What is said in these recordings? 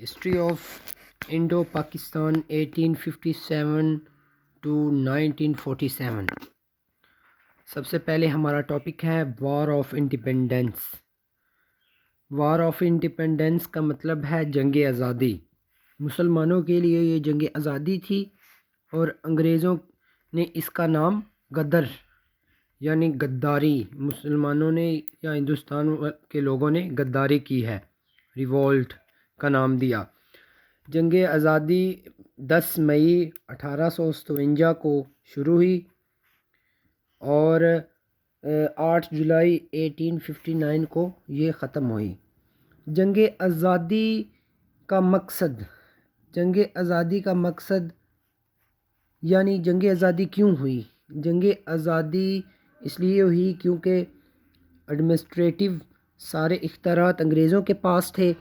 History of Indo Pakistan 1857 to 1947۔ سب سے پہلے ہمارا ٹاپک ہے war of independence. War of independence کا مطلب ہے جنگ آزادی۔ مسلمانوں کے لیے یہ جنگ آزادی تھی اور انگریزوں نے اس کا نام غدر یعنی غداری، مسلمانوں نے یا ہندوستان کے لوگوں نے غداری کی ہے، ریوولٹ کا نام دیا۔ جنگ آزادی 10 مئی 1857 کو شروع ہوئی اور 8 جولائی 1859 کو یہ ختم ہوئی۔ جنگ آزادی کا مقصد یعنی جنگ آزادی کیوں ہوئی؟ جنگ آزادی اس لیے ہوئی کیونکہ ایڈمنسٹریٹو سارے اختیارات انگریزوں کے پاس تھے،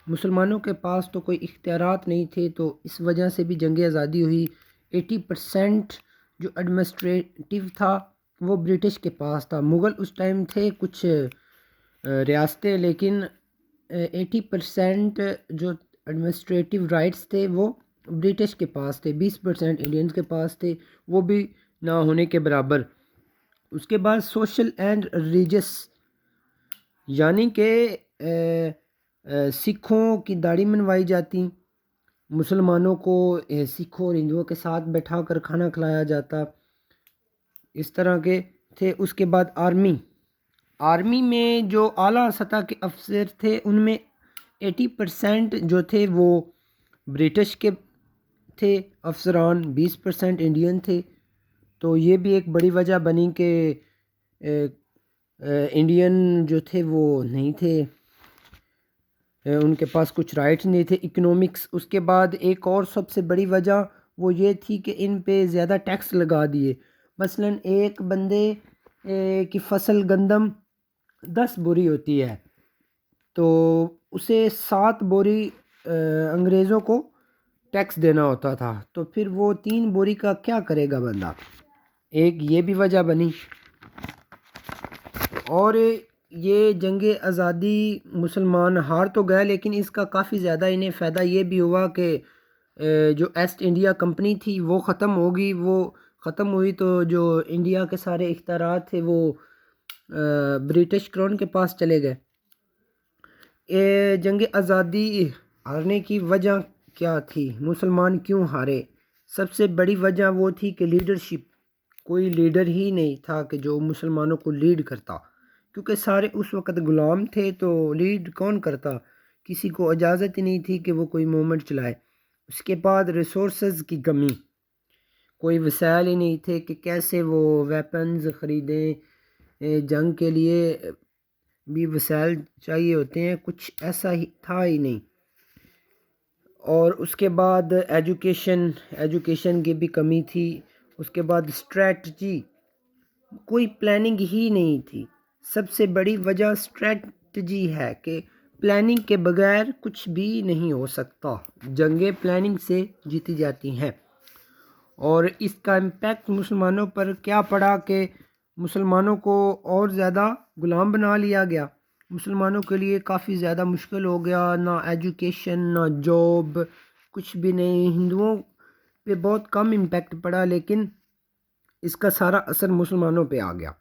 مسلمانوں کے پاس تو کوئی اختیارات نہیں تھے، تو اس وجہ سے بھی جنگ آزادی ہوئی۔ 80% جو ایڈمنسٹریٹو تھا وہ برٹش کے پاس تھا۔ مغل اس ٹائم تھے کچھ ریاستیں، لیکن 80% جو ایڈمنسٹریٹو رائٹس تھے وہ برٹش کے پاس تھے، 20% انڈینز کے پاس تھے، وہ بھی نہ ہونے کے برابر۔ اس کے بعد سوشل اینڈ ریلیجس، یعنی کہ سکھوں کی داڑھی منوائی جاتی، مسلمانوں کو سکھوں اور ہندوؤں کے ساتھ بیٹھا کر کھانا کھلایا جاتا، اس طرح کے تھے۔ اس کے بعد آرمی میں جو اعلیٰ سطح کے افسر تھے ان میں 80% جو تھے وہ برٹش کے تھے افسران، 20% انڈین تھے۔ تو یہ بھی ایک بڑی وجہ بنی کہ انڈین جو تھے وہ نہیں تھے، ان کے پاس کچھ رائٹس نہیں تھے۔ اکنومکس، اس کے بعد ایک اور سب سے بڑی وجہ وہ یہ تھی کہ ان پہ زیادہ ٹیکس لگا دیے۔ مثلا ایک بندے کی فصل گندم 10 بوری ہوتی ہے تو اسے 7 بوری انگریزوں کو ٹیکس دینا ہوتا تھا، تو پھر وہ 3 بوری کا کیا کرے گا بندہ؟ ایک یہ بھی وجہ بنی۔ اور یہ جنگ آزادی مسلمان ہار تو گئے، لیکن اس کا کافی زیادہ انہیں فائدہ یہ بھی ہوا کہ جو ایسٹ انڈیا کمپنی تھی وہ ختم ہوئی تو جو انڈیا کے سارے اختیارات تھے وہ برٹش کراؤن کے پاس چلے گئے۔ جنگ آزادی ہارنے کی وجہ کیا تھی؟ مسلمان کیوں ہارے؟ سب سے بڑی وجہ وہ تھی کہ لیڈرشپ، کوئی لیڈر ہی نہیں تھا کہ جو مسلمانوں کو لیڈ کرتا، کیونکہ سارے اس وقت غلام تھے، تو لیڈ کون کرتا؟ کسی کو اجازت ہی نہیں تھی کہ وہ کوئی موومنٹ چلائے۔ اس کے بعد ریسورسز کی کمی، کوئی وسائل ہی نہیں تھے کہ کیسے وہ ویپنز خریدیں، جنگ کے لیے بھی وسائل چاہیے ہوتے ہیں، کچھ ایسا ہی تھا ہی نہیں۔ اور اس کے بعد ایجوکیشن کی بھی کمی تھی۔ اس کے بعد اسٹریٹجی، کوئی پلاننگ ہی نہیں تھی۔ سب سے بڑی وجہ اسٹریٹجی ہے کہ پلاننگ کے بغیر کچھ بھی نہیں ہو سکتا، جنگیں پلاننگ سے جیتی جاتی ہیں۔ اور اس کا امپیکٹ مسلمانوں پر کیا پڑا کہ مسلمانوں کو اور زیادہ غلام بنا لیا گیا، مسلمانوں کے لیے کافی زیادہ مشکل ہو گیا، نہ ایجوکیشن نہ جاب، کچھ بھی نہیں۔ ہندوؤں پہ بہت کم امپیکٹ پڑا، لیکن اس کا سارا اثر مسلمانوں پہ آ گیا۔